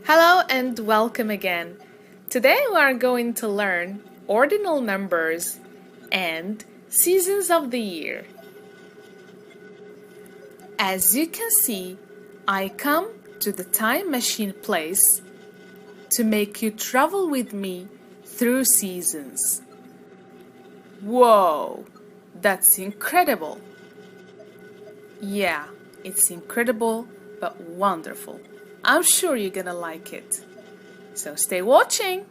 Hello and welcome again. Today we are going to learn ordinal numbers and seasons of the year. As you can see, I come to the time machine place to make you travel with me through seasons. Whoa, that's incredible! Yeah, it's incredible but wonderful. I'm sure you're gonna like it. So stay watching!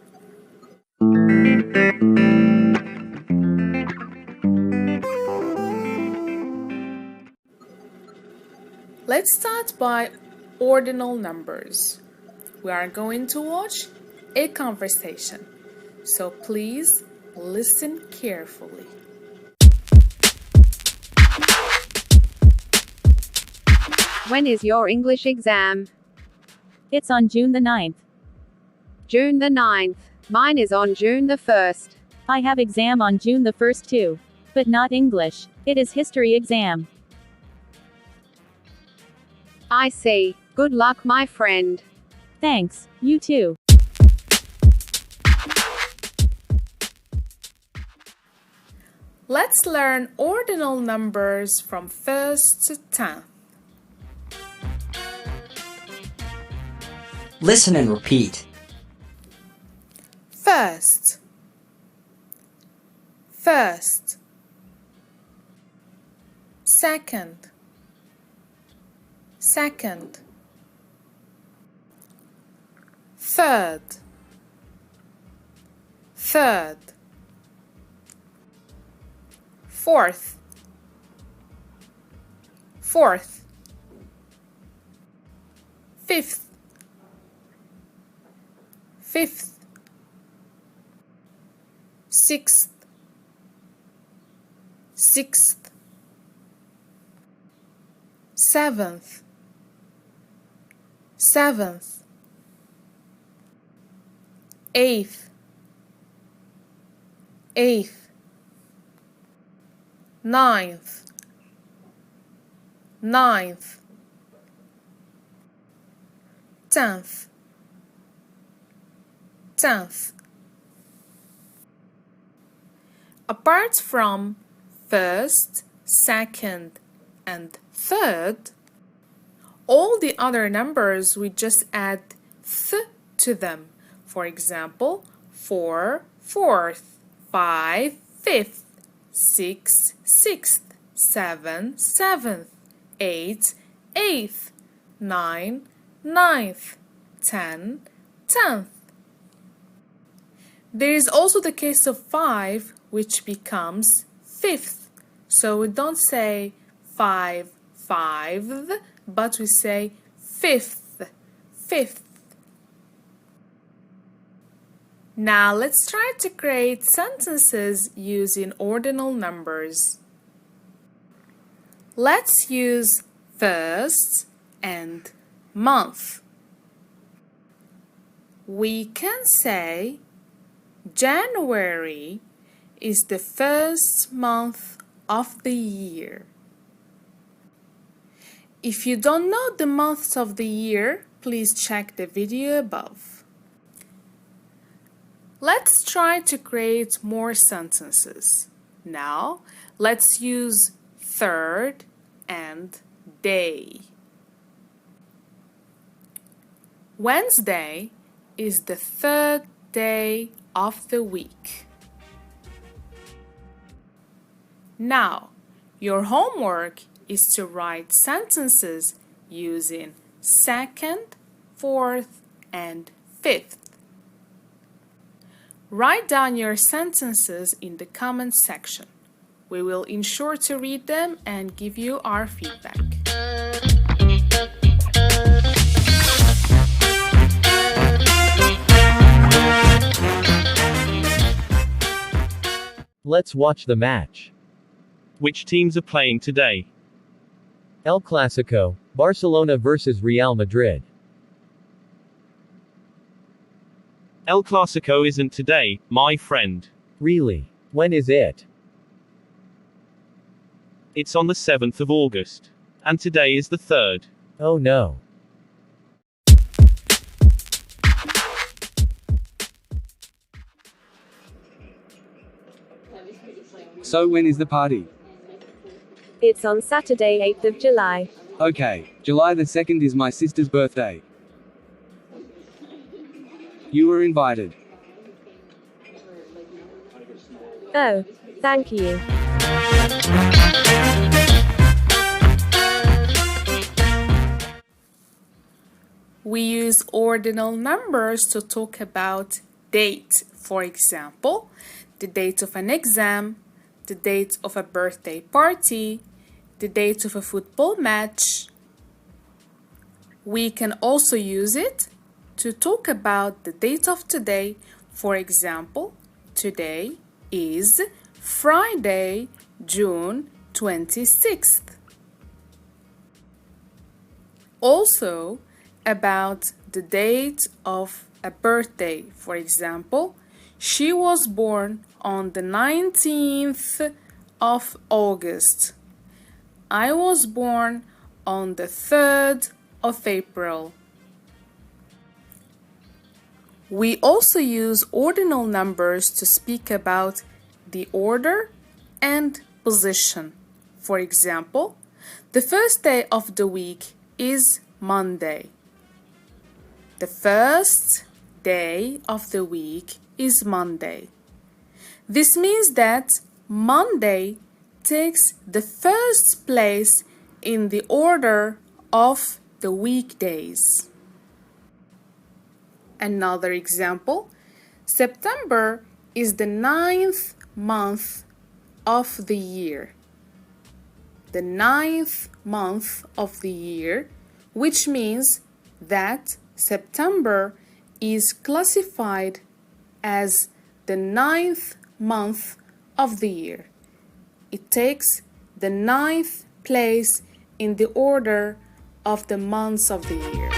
Let's start by ordinal numbers. We are going to watch a conversation, so please listen carefully. When is your English exam? It's on June the 9th. June the 9th. Mine is on June the 1st. I have exam on June the 1st too. But not English. It is history exam. I see. Good luck, my friend. Thanks, you too. Let's learn ordinal numbers from 1st to 10th. Listen and repeat. First, first, second, second, third, third, fourth, fourth, fifth, fifth, sixth, sixth, seventh, seventh, eighth, eighth, ninth, ninth, 10th, 10th. Apart from first, second, and third, all the other numbers we just add th to them. For example, 4, fourth, 5, fifth, 6, sixth, 7, seventh, 8, eighth, 9, ninth, 10, 10th. There is also the case of 5, which becomes fifth. So we don't say 5, fiveth, but we say fifth, fifth. Now let's try to create sentences using ordinal numbers. Let's use first and month. We can say January is the first month of the year. If you don't know the months of the year, please check the video above. Let's try to create more sentences. Now, let's use third and day. Wednesday is the third day of the week. Now, your homework is to write sentences using second, fourth, and fifth. Write down your sentences in the comment section. We will ensure to read them and give you our feedback. Let's watch the match. Which teams are playing today? El Clasico, Barcelona versus Real Madrid. El Clasico isn't today, my friend. Really? When is it? It's on the 7th of August. And today is the 3rd. Oh no. So when is the party? It's on Saturday, 8th of July. Okay, July the 2nd is my sister's birthday. You were invited. Oh, thank you. We use ordinal numbers to talk about date. For example, the date of an exam, the date of a birthday party, the date of a football match. We can also use it to talk about the date of today. For example, today is Friday, June 26th. Also, about the date of a birthday. For example, she was born on the 19th of August. I was born on the 3rd of April. We also use ordinal numbers to speak about the order and position. For example, the first day of the week is Monday. The first day of the week is Monday. This means that Monday takes the first place in the order of the weekdays. Another example, September is the 9th month of the year. The 9th month of the year, which means that September is classified as the 9th month of the year. It takes the 9th place in the order of the months of the year.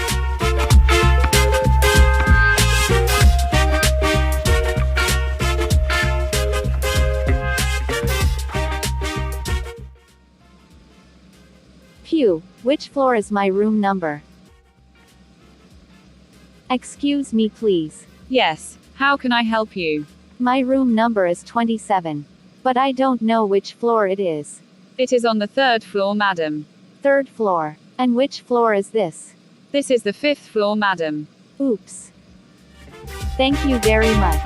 Phew, which floor is my room number? Excuse me, please. Yes, how can I help you? My room number is 27. But I don't know which floor it is. It is on the 3rd floor, madam. 3rd floor. And which floor is this? This is the 5th floor, madam. Oops. Thank you very much.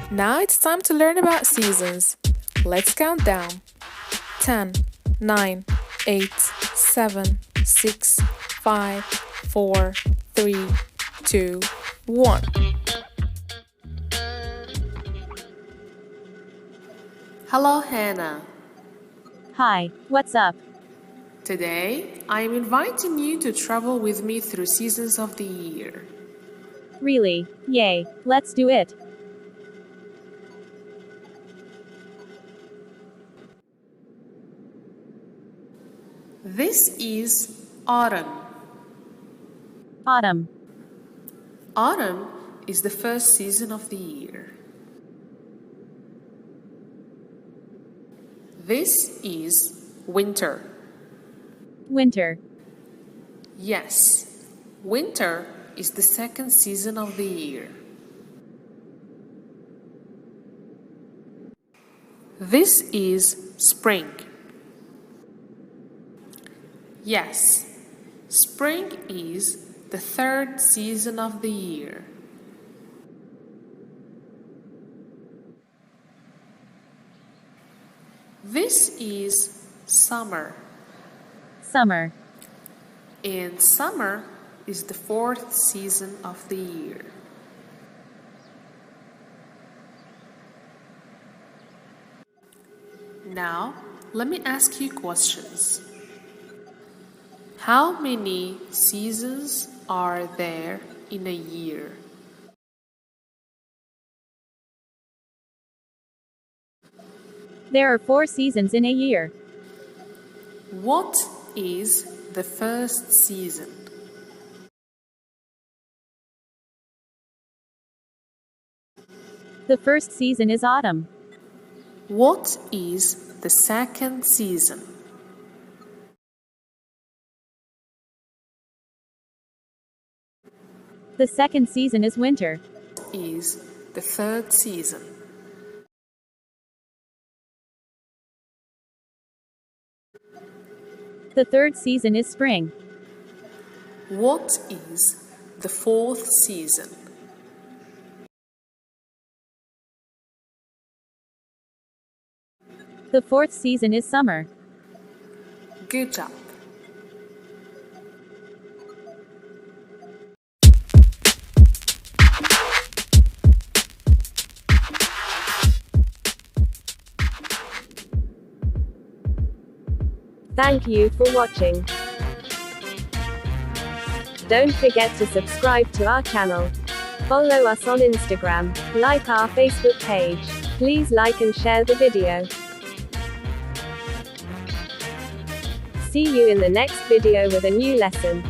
Now it's time to learn about seasons. Let's count down. 10, 9, 8, 7, 6, 5, 4, 3, 2, 1. Hello, Hannah. Hi, what's up? Today, I am inviting you to travel with me through seasons of the year. Really? Yay, let's do it. This is autumn. Autumn. Autumn is the first season of the year. This is winter. Winter. Yes, winter is the second season of the year. This is spring. Yes, spring is the third season of the year. This is summer. Summer. And summer is the fourth season of the year. Now, let me ask you questions. How many seasons are there in a year? There are 4 seasons in a year. What is the first season? The first season is autumn. What is the second season? The second season is winter. Is the third season? The third season is spring. What is the fourth season? The fourth season is summer. Good job. Thank you for watching. Don't forget to subscribe to our channel. Follow us on Instagram. Like our Facebook page. Please like and share the video. See you in the next video with a new lesson.